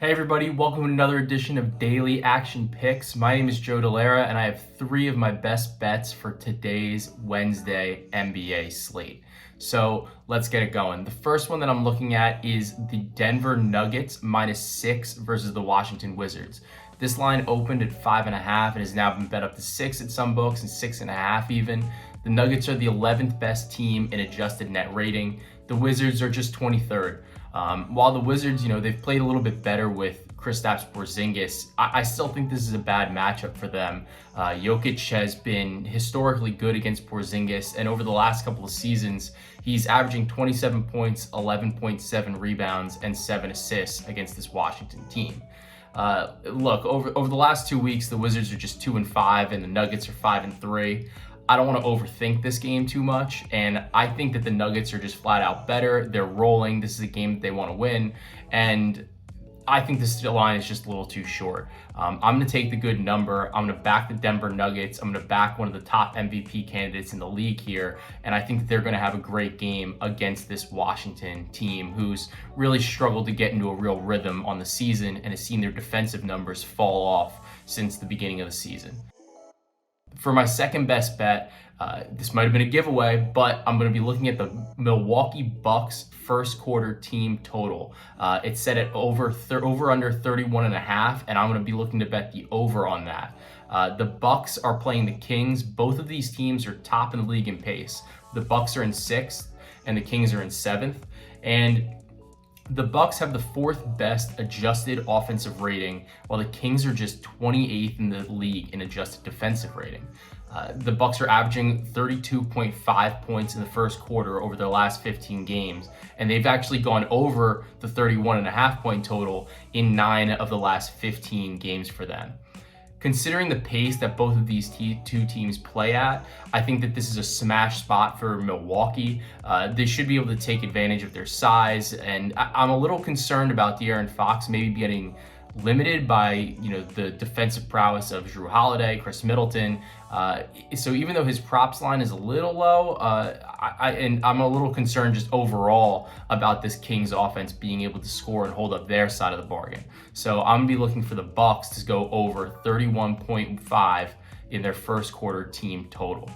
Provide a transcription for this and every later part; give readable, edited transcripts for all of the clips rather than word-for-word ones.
Hey everybody, welcome to another edition of Daily Action Picks. My name is Joe Dellera and I have three of my best bets for today's Wednesday NBA slate. So let's get it going. The first one that I'm looking at is the Denver Nuggets -6 versus the Washington Wizards. This line opened at 5.5 and has now been bet up to 6 at some books and 6.5 even. The Nuggets are the 11th best team in adjusted net rating. The Wizards are just 23rd. While the Wizards, they've played a little bit better with Kristaps Porzingis, I still think this is a bad matchup for them. Jokic has been historically good against Porzingis, and over the last couple of seasons, he's averaging 27 points, 11.7 rebounds, and 7 assists against this Washington team. Look, over the last 2 weeks, the Wizards are just 2-5, and the Nuggets are 5-3. I don't want to overthink this game too much, and I think that the Nuggets are just flat out better. They're rolling. This is a game that they want to win, and I think this line is just a little too short. I'm going to take the good number. I'm going to back the Denver Nuggets. I'm going to back one of the top MVP candidates in the league here, and I think that they're going to have a great game against this Washington team who's really struggled to get into a real rhythm on the season and has seen their defensive numbers fall off since the beginning of the season. For my second best bet, this might have been a giveaway, but I'm going to be looking at the Milwaukee Bucks first quarter team total. It's set at over under 31.5, and I'm going to be looking to bet the over on that. The Bucks are playing the Kings. Both of these teams are top in the league in pace. The Bucks are in 6th, and the Kings are in 7th. And the Bucks have the 4th best adjusted offensive rating, while the Kings are just 28th in the league in adjusted defensive rating. The Bucks are averaging 32.5 points in the first quarter over their last 15 games, and they've actually gone over the 31.5 point total in 9 of the last 15 games for them. Considering the pace that both of these two teams play at, I think that this is a smash spot for Milwaukee. They should be able to take advantage of their size, and I'm a little concerned about De'Aaron Fox maybe getting limited by the defensive prowess of Jrue Holiday, Chris Middleton. So even though his props line is a little low, I'm a little concerned just overall about this Kings offense being able to score and hold up their side of the bargain. So I'm gonna be looking for the Bucks to go over 31.5 in their first quarter team total.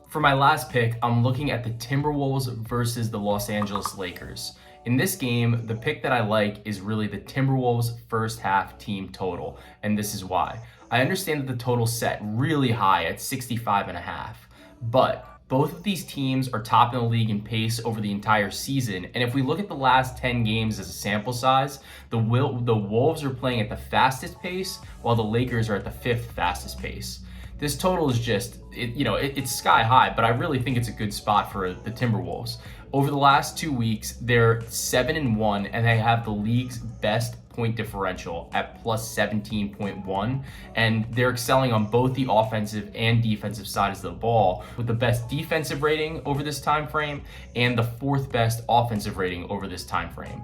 For my last pick, I'm looking at the Timberwolves versus the Los Angeles Lakers. In this game, the pick that I like is really the Timberwolves first half team total, and this is why. I understand that the total's set really high at 65.5, but both of these teams are top in the league in pace over the entire season, and if we look at the last 10 games as a sample size, the Wolves are playing at the fastest pace, while the Lakers are at the 5th fastest pace. This total is just, it's sky high, but I really think it's a good spot for the Timberwolves. Over the last 2 weeks, they're 7-1, and they have the league's best point differential at plus 17.1, and they're excelling on both the offensive and defensive sides of the ball, with the best defensive rating over this time frame and the 4th best offensive rating over this time frame.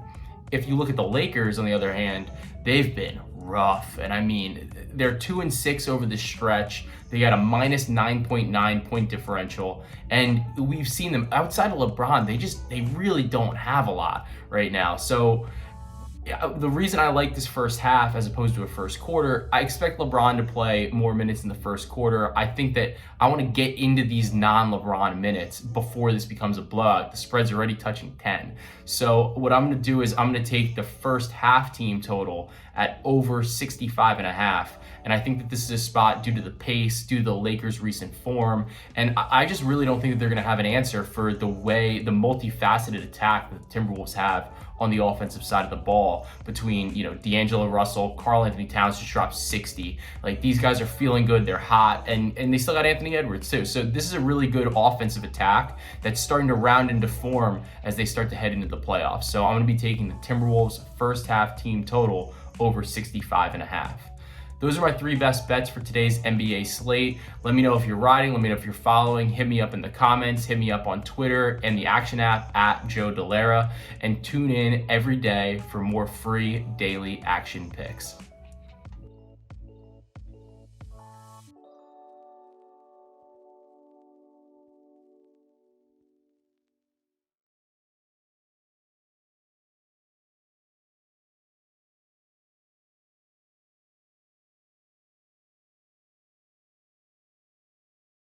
If you look at the Lakers, on the other hand, they've been rough, and I mean, they're 2-6 over the stretch. They got a minus 9.9 point differential, and we've seen them outside of LeBron. They really don't have a lot right now. So the reason I like this first half as opposed to a first quarter, I expect LeBron to play more minutes in the first quarter. I think that I want to get into these non-LeBron minutes before this becomes a blowout. The spread's already touching 10. So what I'm going to do is I'm going to take the first half team total at over 65.5. And I think that this is a spot due to the pace, due to the Lakers' recent form. And I just really don't think that they're going to have an answer for the multifaceted attack that the Timberwolves have on the offensive side of the ball between, D'Angelo Russell, Karl Anthony Towns just dropped 60. Like, these guys are feeling good, they're hot, and they still got Anthony Edwards too. So this is a really good offensive attack that's starting to round into form as they start to head into the playoffs. So I'm going to be taking the Timberwolves first half team total over 65.5. Those are my 3 best bets for today's NBA slate. Let me know if you're riding. Let me know if you're following. Hit me up in the comments. Hit me up on Twitter and the Action app at Joe Dellera. And tune in every day for more free daily action picks.